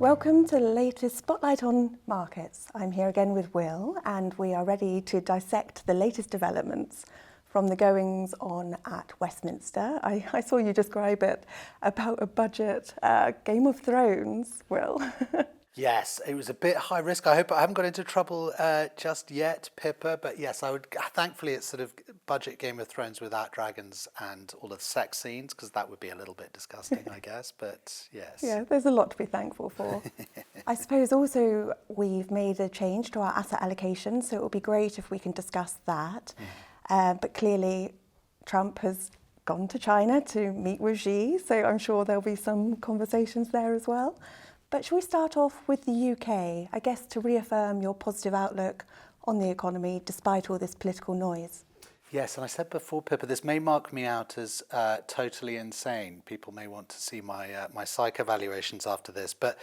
Welcome to the latest Spotlight on Markets. I'm here again with Will, and we are ready to dissect the latest developments from the goings on at Westminster. I saw you describe it about a budget Game of Thrones, Will. Yes, it was a bit high risk. I hope I haven't got into trouble just yet, Pippa. But yes, I would. Thankfully, it's sort of budget Game of Thrones without dragons and all of the sex scenes, because that would be a little bit disgusting, I guess. But yes. Yeah, there's a lot to be thankful for. I suppose also we've made a change to our asset allocation, so it would be great if we can discuss that. But clearly, Trump has gone to China to meet with Xi, so I'm sure there'll be some conversations there as well. But shall we start off with the UK, I guess, to reaffirm your positive outlook on the economy despite all this political noise? Yes, and I said before, Pippa, this may mark me out as totally insane. People may want to see my psych evaluations after this, but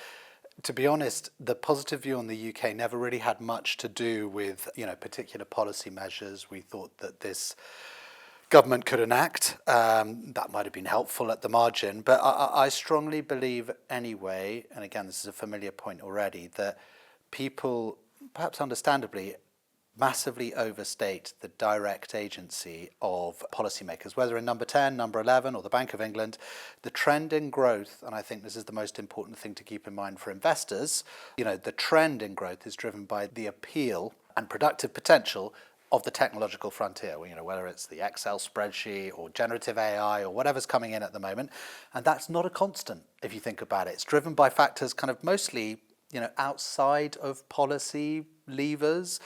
to be honest, the positive view on the UK never really had much to do with, particular policy measures we thought that this government could enact. That might have been helpful at the margin, but I strongly believe anyway, and again, this is a familiar point already, that people, perhaps understandably, massively overstate the direct agency of policymakers, whether in number 10, number 11, or the Bank of England. The trend in growth, and I think this is the most important thing to keep in mind for investors, the trend in growth is driven by the appeal and productive potential of the technological frontier, whether it's the Excel spreadsheet or generative AI or whatever's coming in at the moment. And that's not a constant, if you think about it. It's driven by factors kind of mostly, outside of policy levers,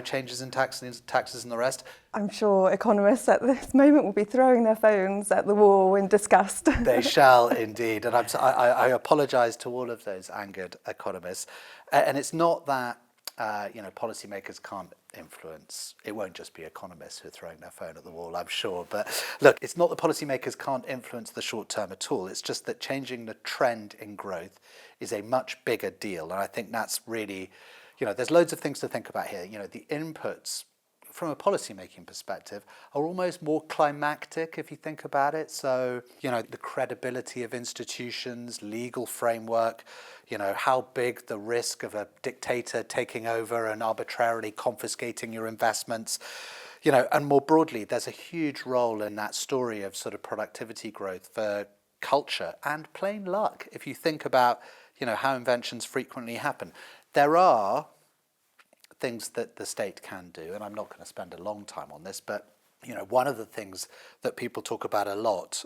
changes in taxes and the rest. I'm sure economists at this moment will be throwing their phones at the wall in disgust. They shall indeed. And I apologise to all of those angered economists. And it's not that policymakers can't influence. It won't just be economists who are throwing their phone at the wall, I'm sure. But look, it's not that policymakers can't influence the short term at all. It's just that changing the trend in growth is a much bigger deal. And I think that's really, there's loads of things to think about here. The inputs from a policymaking perspective are almost more climactic if you think about it. So, the credibility of institutions, legal framework, how big the risk of a dictator taking over and arbitrarily confiscating your investments, and more broadly, there's a huge role in that story of sort of productivity growth for culture and plain luck. If you think about, how inventions frequently happen, there are things that the state can do, and I'm not going to spend a long time on this, but one of the things that people talk about a lot,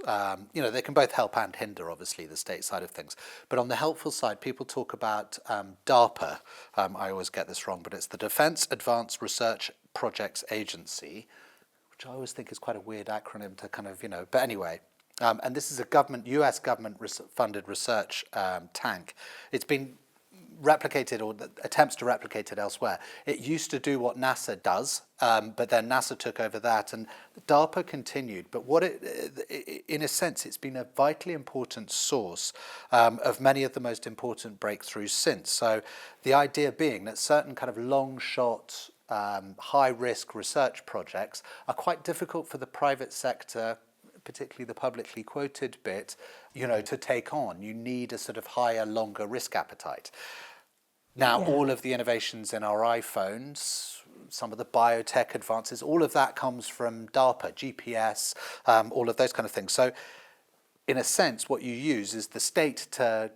they can both help and hinder, obviously, the state side of things. But on the helpful side, people talk about DARPA. I always get this wrong, but it's the Defense Advanced Research Projects Agency, which I always think is quite a weird acronym to kind of, but anyway. And this is a US government-funded research tank. It's been replicated, or attempts to replicate it elsewhere. It used to do what NASA does, but then NASA took over that, and DARPA continued. But in a sense, it's been a vitally important source of many of the most important breakthroughs since. So the idea being that certain kind of long shot, high risk research projects are quite difficult for the private sector, particularly the publicly quoted bit, to take on. You need a sort of higher, longer risk appetite. Now, all of the innovations in our iPhones, some of the biotech advances, all of that comes from DARPA, GPS, all of those kind of things. So, in a sense, what you use is the state to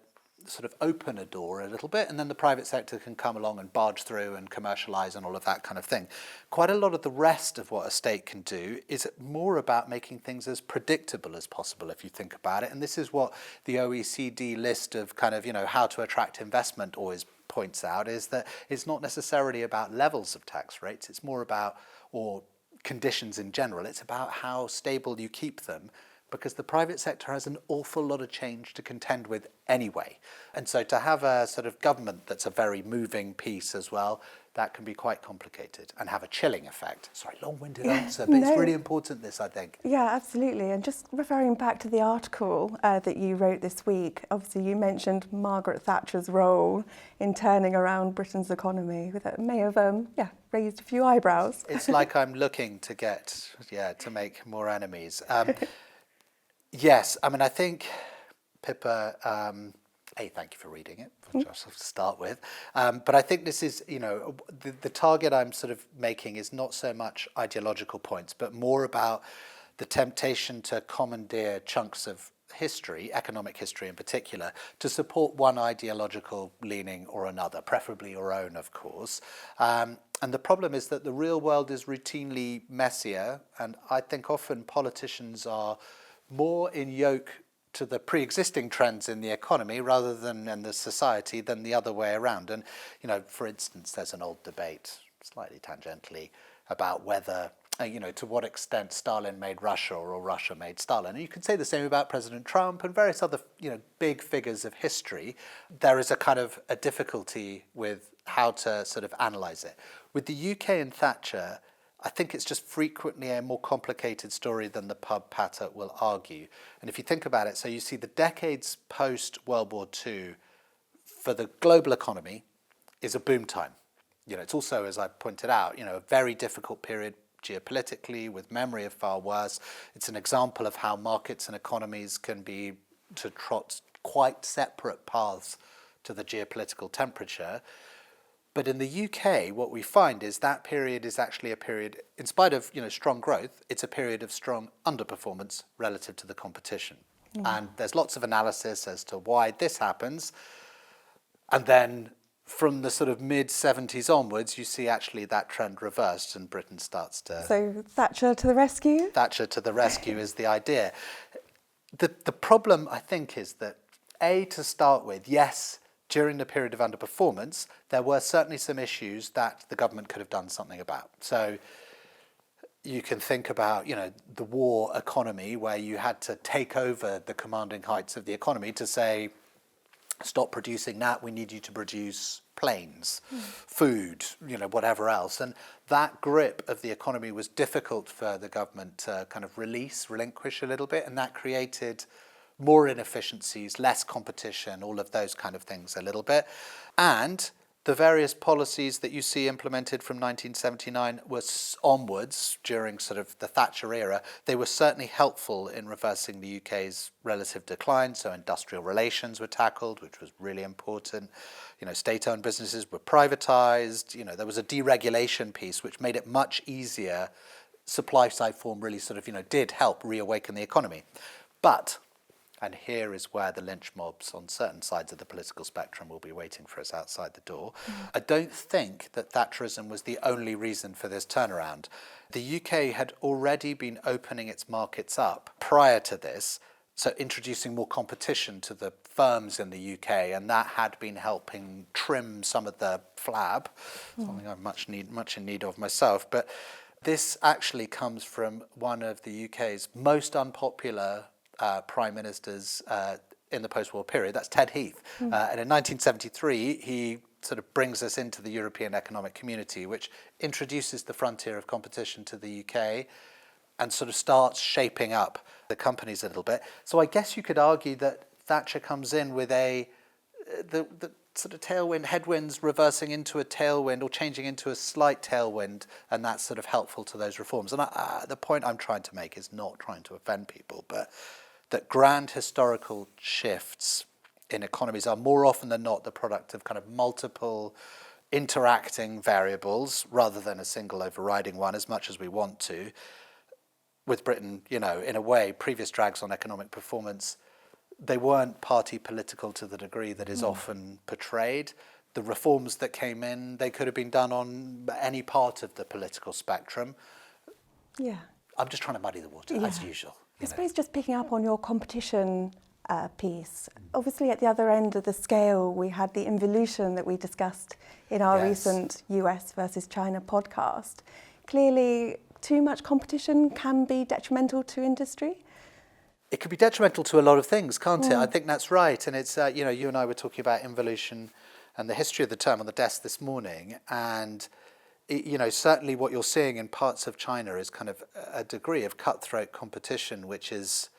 sort of open a door a little bit, and then the private sector can come along and barge through and commercialize and all of that kind of thing. Quite a lot of the rest of what a state can do is more about making things as predictable as possible, if you think about it. And this is what the OECD list of kind of, how to attract investment always points out, is that it's not necessarily about levels of tax rates, it's more about, or conditions in general, it's about how stable you keep them, because the private sector has an awful lot of change to contend with anyway. And so to have a sort of government that's a very moving piece as well, that can be quite complicated and have a chilling effect. Sorry, long-winded answer, but it's really important, this, I think. Yeah, absolutely. And just referring back to the article that you wrote this week, obviously you mentioned Margaret Thatcher's role in turning around Britain's economy. That may have raised a few eyebrows. It's like I'm looking to to make more enemies. Yes, I mean, I think, Pippa, Thank you for reading it, which I'll have to start with. But I think this is, the target I'm sort of making is not so much ideological points, but more about the temptation to commandeer chunks of history, economic history in particular, to support one ideological leaning or another, preferably your own, of course. And the problem is that the real world is routinely messier, and I think often politicians are more in yoke to the pre-existing trends in the economy rather than in the society than the other way around. And, for instance, there's an old debate, slightly tangentially, about whether, to what extent Stalin made Russia or Russia made Stalin. And you could say the same about President Trump and various other, big figures of history. There is a kind of a difficulty with how to sort of analyse it. With the UK and Thatcher, I think it's just frequently a more complicated story than the pub patter will argue. And if you think about it, so you see the decades post-World War II for the global economy is a boom time. It's also, as I pointed out, a very difficult period geopolitically with memory of far worse. It's an example of how markets and economies can be to trot quite separate paths to the geopolitical temperature. But in the UK, what we find is that period is actually a period, in spite of strong growth, it's a period of strong underperformance relative to the competition. And there's lots of analysis as to why this happens. And then from the sort of mid-70s onwards, you see actually that trend reversed and Britain starts to... So Thatcher to the rescue? Thatcher to the rescue is the idea. The problem, I think, is that, to start with, yes, during the period of underperformance, there were certainly some issues that the government could have done something about. So you can think about, the war economy, where you had to take over the commanding heights of the economy to say, stop producing that, we need you to produce planes, food, whatever else. And that grip of the economy was difficult for the government to kind of relinquish a little bit, and that created more inefficiencies, less competition, all of those kind of things a little bit. And the various policies that you see implemented from 1979 was onwards during sort of the Thatcher era, they were certainly helpful in reversing the UK's relative decline. So industrial relations were tackled, which was really important. State-owned businesses were privatised. There was a deregulation piece, which made it much easier. Supply side form really sort of, did help reawaken the economy. But, and here is where the lynch mobs on certain sides of the political spectrum will be waiting for us outside the door. I don't think that Thatcherism was the only reason for this turnaround. The UK had already been opening its markets up prior to this, so introducing more competition to the firms in the UK, and that had been helping trim some of the flab, something I'm much in need of myself. But this actually comes from one of the UK's most unpopular prime ministers in the post-war period. That's Ted Heath. And in 1973, he sort of brings us into the European Economic Community, which introduces the frontier of competition to the UK and sort of starts shaping up the companies a little bit. So I guess you could argue that Thatcher comes in with the sort of tailwind, headwinds reversing into a tailwind or changing into a slight tailwind, and that's sort of helpful to those reforms. And the point I'm trying to make is not trying to offend people, but that grand historical shifts in economies are more often than not the product of kind of multiple interacting variables rather than a single overriding one, as much as we want to. With Britain, in a way, previous drags on economic performance, they weren't party political to the degree that is often portrayed. The reforms that came in, they could have been done on any part of the political spectrum. Yeah. I'm just trying to muddy the water, as usual. I suppose just picking up on your competition piece, obviously at the other end of the scale, we had the involution that we discussed in our recent US versus China podcast. Clearly, too much competition can be detrimental to industry. It could be detrimental to a lot of things, can't it? I think that's right. And it's, you and I were talking about involution and the history of the term on the desk this morning. And, certainly what you're seeing in parts of China is kind of a degree of cutthroat competition, which is,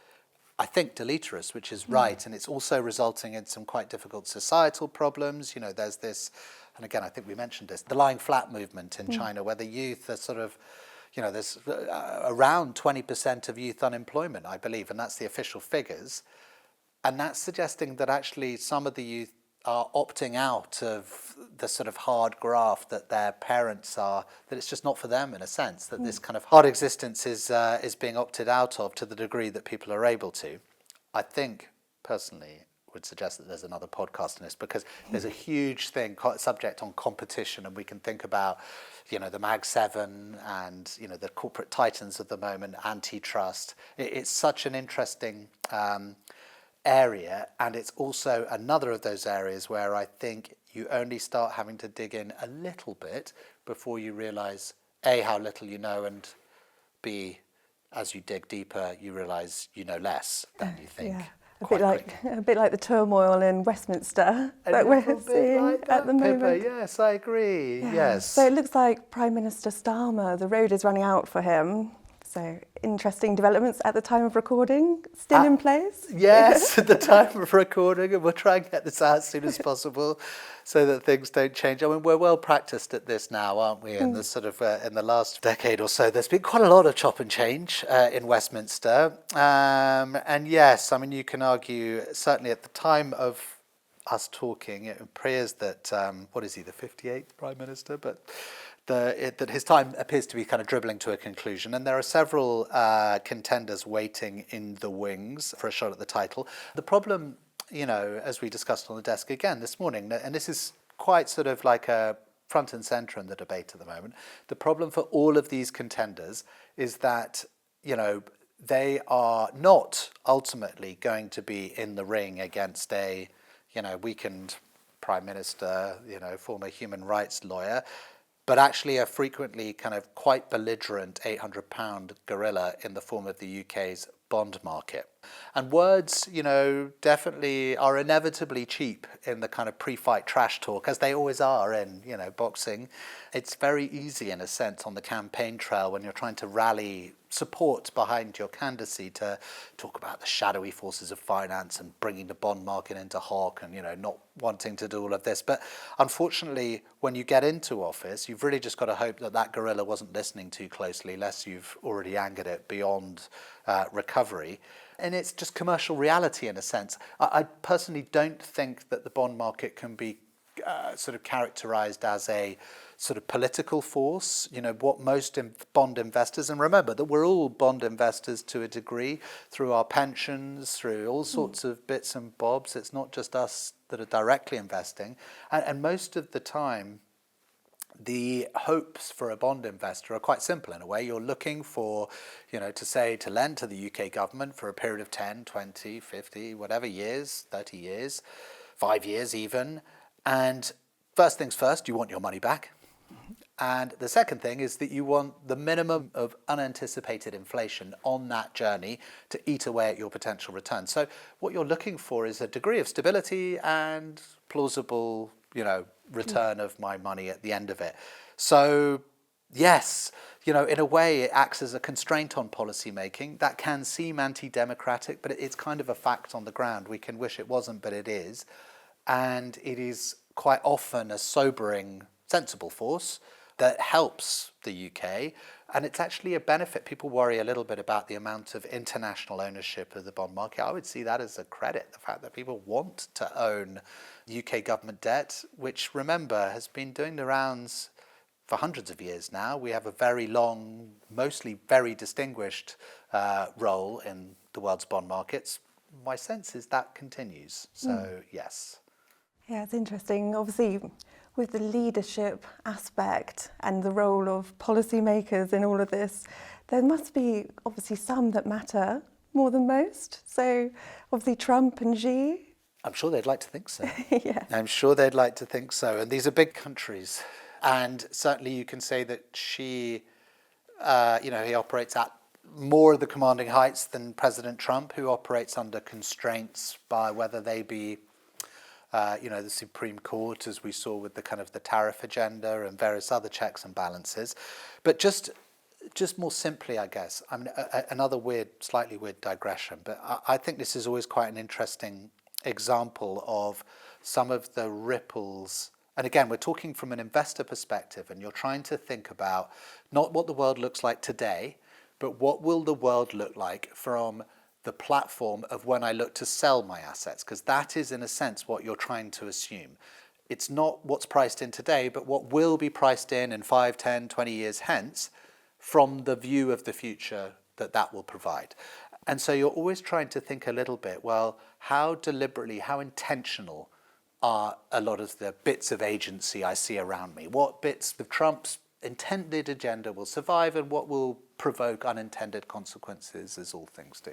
I think, deleterious, which is right. And it's also resulting in some quite difficult societal problems. There's this, and again, I think we mentioned this, the lying flat movement in China, where the youth are sort of, there's around 20% of youth unemployment, I believe, and that's the official figures. And that's suggesting that actually some of the youth are opting out of the sort of hard graft that their parents are, that it's just not for them in a sense, that this kind of hard existence is being opted out of to the degree that people are able to. I think, personally, would suggest that there's another podcast on this, because there's a huge subject on competition, and we can think about, the Mag 7 and, the corporate titans of the moment, antitrust. It's such an interesting area, and it's also another of those areas where I think you only start having to dig in a little bit before you realise A, how little you know, and B, as you dig deeper, you realise you know less than you think. Yeah. A bit like the turmoil in Westminster that we're seeing at the moment. Pippa, yes, I agree. Yeah. Yes. So it looks like Prime Minister Starmer, the road is running out for him. So interesting developments at the time of recording, still in place? Yes, at the time of recording, and we'll try and get this out as soon as possible so that things don't change. I mean, we're well practiced at this now, aren't we? In the sort of in the last decade or so, there's been quite a lot of chop and change in Westminster. And yes, I mean, you can argue, certainly at the time of us talking, it appears that, what is he, the 58th Prime Minister? But that his time appears to be kind of dribbling to a conclusion, and there are several contenders waiting in the wings for a shot at the title. The problem, as we discussed on the desk again this morning, and this is quite sort of like a front and centre in the debate at the moment, the problem for all of these contenders is that, they are not ultimately going to be in the ring against a, weakened Prime Minister, former human rights lawyer, but actually a frequently kind of quite belligerent £800 gorilla in the form of the UK's bond market. And words, definitely are inevitably cheap in the kind of pre-fight trash talk, as they always are in, boxing. It's very easy, in a sense, on the campaign trail when you're trying to rally support behind your candidacy to talk about the shadowy forces of finance and bringing the bond market into hock and, not wanting to do all of this. But unfortunately, when you get into office, you've really just got to hope that that gorilla wasn't listening too closely, lest you've already angered it beyond recovery. And it's just commercial reality in a sense. I personally don't think that the bond market can be sort of characterised as a sort of political force. What most bond investors, and remember that we're all bond investors to a degree through our pensions, through all sorts of bits and bobs. It's not just us that are directly investing. And most of the time, the hopes for a bond investor are quite simple in a way. You're looking for, to lend to the UK government for a period of 10, 20, 50, whatever years, 30 years, 5 years even. And first things first, you want your money back. And the second thing is that you want the minimum of unanticipated inflation on that journey to eat away at your potential return. So what you're looking for is a degree of stability and plausible, return of my money at the end of it. So yes, in a way it acts as a constraint on policy making. That can seem anti-democratic, but it's kind of a fact on the ground. We can wish it wasn't, but it is. And it is quite often a sobering, sensible force that helps the UK, and it's actually a benefit. People worry a little bit about the amount of international ownership of the bond market. I would see that as a credit, the fact that people want to own UK government debt, which, remember, has been doing the rounds for hundreds of years now. We have a very long, mostly very distinguished role in the world's bond markets. My sense is that continues, so yes. Yeah, it's interesting. Obviously, with the leadership aspect and the role of policymakers in all of this, there must be obviously some that matter more than most. So obviously Trump and Xi. I'm sure they'd like to think so. Yeah. I'm sure they'd like to think so. And these are big countries. And certainly you can say that Xi, he operates at more of the commanding heights than President Trump, who operates under constraints by whether they be the Supreme Court, as we saw with the kind of the tariff agenda and various other checks and balances. But just more simply, I guess, I mean, another slightly weird digression, but I think this is always quite an interesting example of some of the ripples. And again, we're talking from an investor perspective, and you're trying to think about not what the world looks like today, but what will the world look like from the platform of when I look to sell my assets, because that is in a sense what you're trying to assume. It's not what's priced in today, but what will be priced in 5, 10, 20 years hence from the view of the future that will provide. And so you're always trying to think a little bit, well, how deliberately, how intentional are a lot of the bits of agency I see around me? What bits of Trump's intended agenda will survive and what will provoke unintended consequences, as all things do.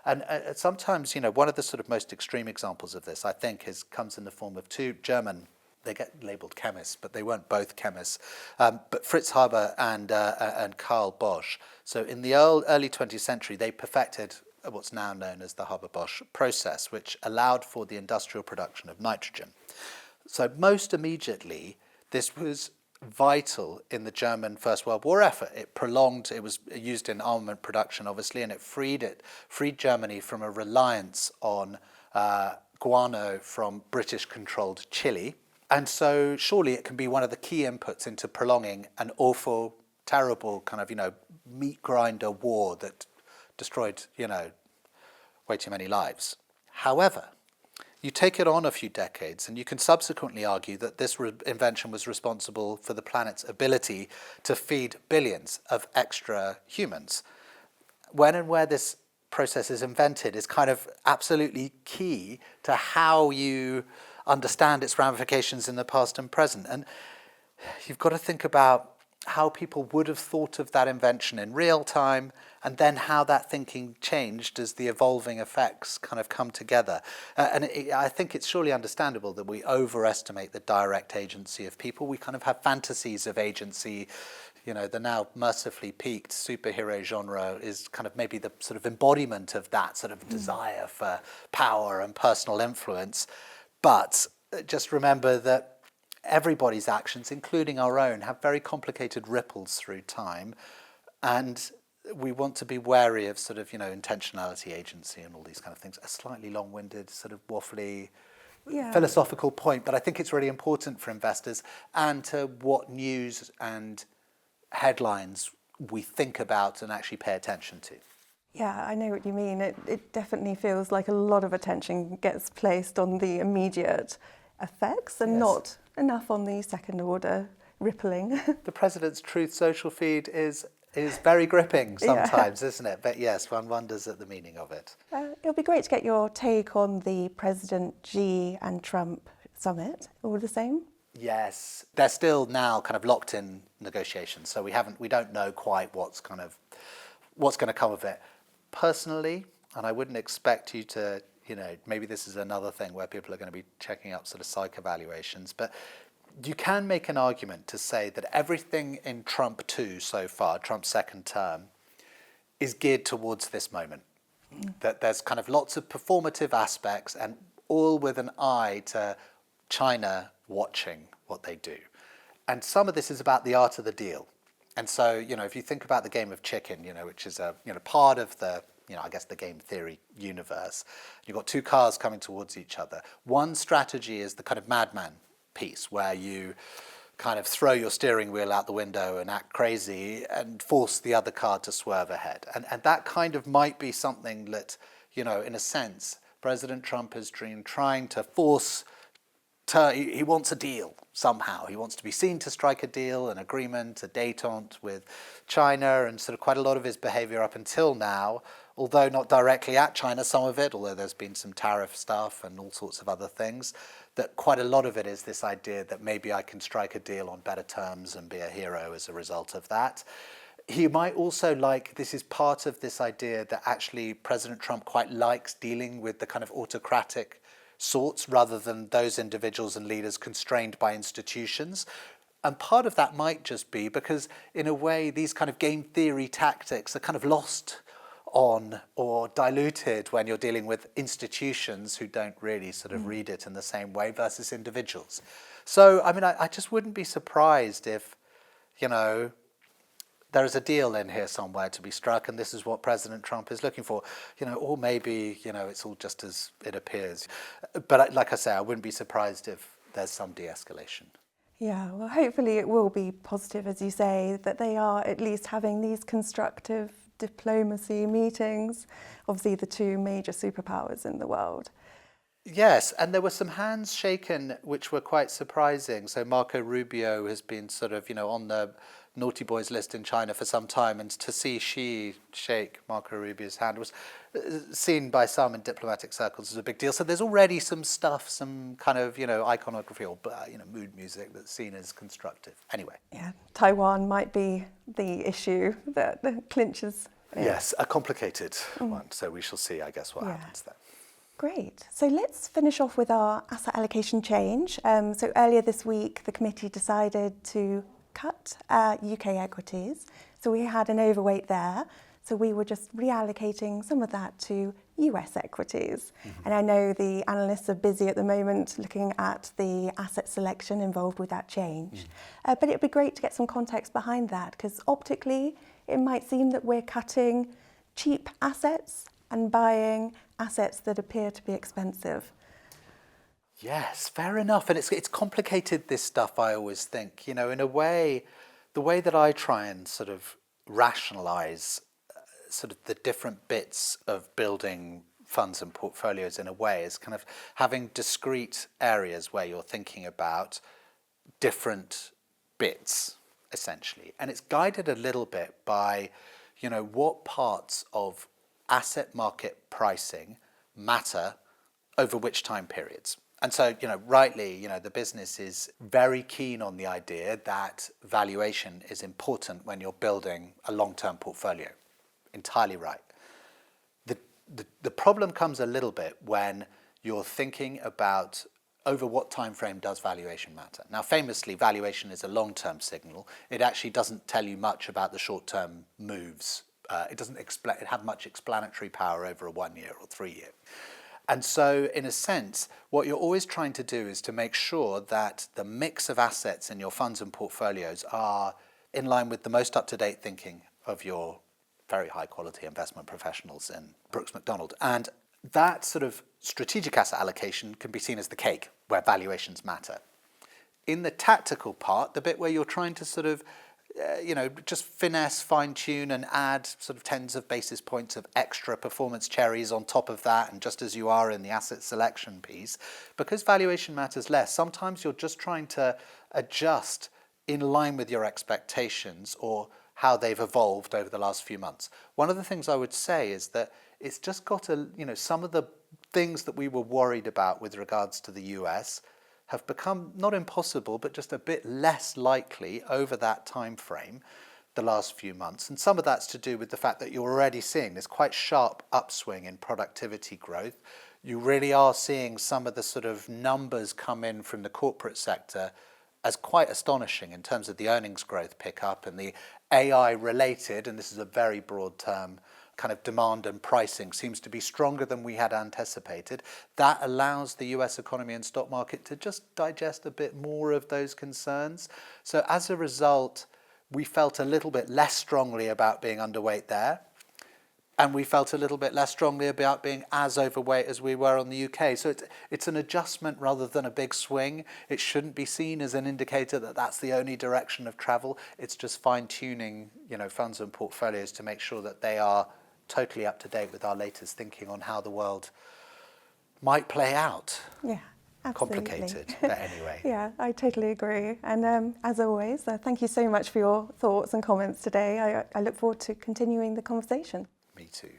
And sometimes, one of the sort of most extreme examples of this, I think, comes in the form of two German, they get labelled chemists, but they weren't both chemists, but Fritz Haber and Karl Bosch. So in the early 20th century, they perfected what's now known as the Haber-Bosch process, which allowed for the industrial production of nitrogen. So most immediately, this was vital in the German First World War effort. It was used in armament production, obviously, and it freed Germany from a reliance on guano from British-controlled Chile. And so surely it can be one of the key inputs into prolonging an awful, terrible kind of, meat grinder war that destroyed, way too many lives. However, you take it on a few decades and you can subsequently argue that this invention was responsible for the planet's ability to feed billions of extra humans. When and where this process is invented is kind of absolutely key to how you understand its ramifications in the past and present. And you've got to think about how people would have thought of that invention in real time, and then how that thinking changed as the evolving effects kind of come together. I think it's surely understandable that we overestimate the direct agency of people. We kind of have fantasies of agency. The now mercifully peaked superhero genre is kind of maybe the sort of embodiment of that sort of desire for power and personal influence. But just remember that everybody's actions, including our own, have very complicated ripples through time, and we want to be wary of sort of, intentionality, agency, and all these kind of things. A slightly long-winded, sort of waffly, philosophical point, but I think it's really important for investors and to what news and headlines we think about and actually pay attention to. Yeah, I know what you mean. It definitely feels like a lot of attention gets placed on the immediate effects and not enough on the second order rippling. The President's Truth social feed is very gripping sometimes, isn't it? But yes, one wonders at the meaning of it. It'll be great to get your take on the President Xi and Trump summit. All the same? Yes, they're still now kind of locked in negotiations, so we don't know quite what's going to come of it. Personally, and I wouldn't expect you to, maybe this is another thing where people are going to be checking up sort of psych evaluations, but you can make an argument to say that everything in Trump 2 so far, Trump's second term, is geared towards this moment. That there's kind of lots of performative aspects and all with an eye to China watching what they do. And some of this is about the art of the deal. And so, if you think about the game of chicken, which is a part of the, I guess the game theory universe, you've got two cars coming towards each other. One strategy is the kind of madman piece where you kind of throw your steering wheel out the window and act crazy and force the other car to swerve ahead. And that kind of might be something that, in a sense, President Trump is trying to force. He wants a deal somehow. He wants to be seen to strike a deal, an agreement, a détente with China, and sort of quite a lot of his behavior up until now, although not directly at China, some of it, although there's been some tariff stuff and all sorts of other things, that quite a lot of it is this idea that maybe I can strike a deal on better terms and be a hero as a result of that. He might also this is part of this idea that actually President Trump quite likes dealing with the kind of autocratic sorts rather than those individuals and leaders constrained by institutions. And part of that might just be because, in a way, these kind of game theory tactics are kind of lost on or diluted when you're dealing with institutions who don't really sort of read it in the same way versus individuals. So, I just wouldn't be surprised if, there is a deal in here somewhere to be struck, and this is what President Trump is looking for, or maybe, it's all just as it appears. But like I say, I wouldn't be surprised if there's some de-escalation. Yeah, well, hopefully it will be positive, as you say, that they are at least having these constructive diplomacy meetings, obviously the two major superpowers in the world. Yes, and there were some hands shaken which were quite surprising. So Marco Rubio has been sort of, on the naughty boys list in China for some time, and to see Xi shake Marco Rubio's hand was seen by some in diplomatic circles as a big deal. So there's already some stuff, some kind of, iconography or, mood music that's seen as constructive. Anyway. Yeah, Taiwan might be the issue that clinches. Yes, a complicated one. So we shall see, I guess, what happens there. Great. So let's finish off with our asset allocation change. So earlier this week, the committee decided to cut UK equities. So we had an overweight there. So we were just reallocating some of that to US equities. Mm-hmm. And I know the analysts are busy at the moment looking at the asset selection involved with that change. But it'd be great to get some context behind that, because optically, it might seem that we're cutting cheap assets and buying assets that appear to be expensive. Yes, fair enough. And it's complicated, this stuff, I always think. In a way, the way that I try and sort of rationalise sort of the different bits of building funds and portfolios in a way is kind of having discrete areas where you're thinking about different bits, essentially. And it's guided a little bit by, what parts of asset market pricing matter over which time periods. And so, rightly, the business is very keen on the idea that valuation is important when you're building a long-term portfolio. Entirely right. The problem comes a little bit when you're thinking about over what time frame does valuation matter. Now, famously, valuation is a long-term signal. It actually doesn't tell you much about the short-term moves. It doesn't have much explanatory power over a 1 year or 3 year. And so, in a sense, what you're always trying to do is to make sure that the mix of assets in your funds and portfolios are in line with the most up-to-date thinking of your very high-quality investment professionals in Brooks Macdonald. And that sort of strategic asset allocation can be seen as the cake, where valuations matter. In the tactical part, the bit where you're trying to sort of just finesse, fine-tune and add sort of tens of basis points of extra performance cherries on top of that, and just as you are in the asset selection piece, because valuation matters less, sometimes you're just trying to adjust in line with your expectations or how they've evolved over the last few months. One of the things I would say is that it's just got some of the things that we were worried about with regards to the US have become not impossible, but just a bit less likely over that time frame the last few months. And some of that's to do with the fact that you're already seeing this quite sharp upswing in productivity growth. You really are seeing some of the sort of numbers come in from the corporate sector as quite astonishing in terms of the earnings growth pickup and the AI related, and this is a very broad term, kind of demand and pricing seems to be stronger than we had anticipated. That allows the US economy and stock market to just digest a bit more of those concerns. So as a result, we felt a little bit less strongly about being underweight there. And we felt a little bit less strongly about being as overweight as we were on the UK. So it's an adjustment rather than a big swing. It shouldn't be seen as an indicator that that's the only direction of travel. It's just fine-tuning, funds and portfolios to make sure that they are totally up to date with our latest thinking on how the world might play out. Yeah, absolutely. Complicated, but anyway. Yeah, I totally agree. And as always, thank you so much for your thoughts and comments today. I look forward to continuing the conversation. Me too.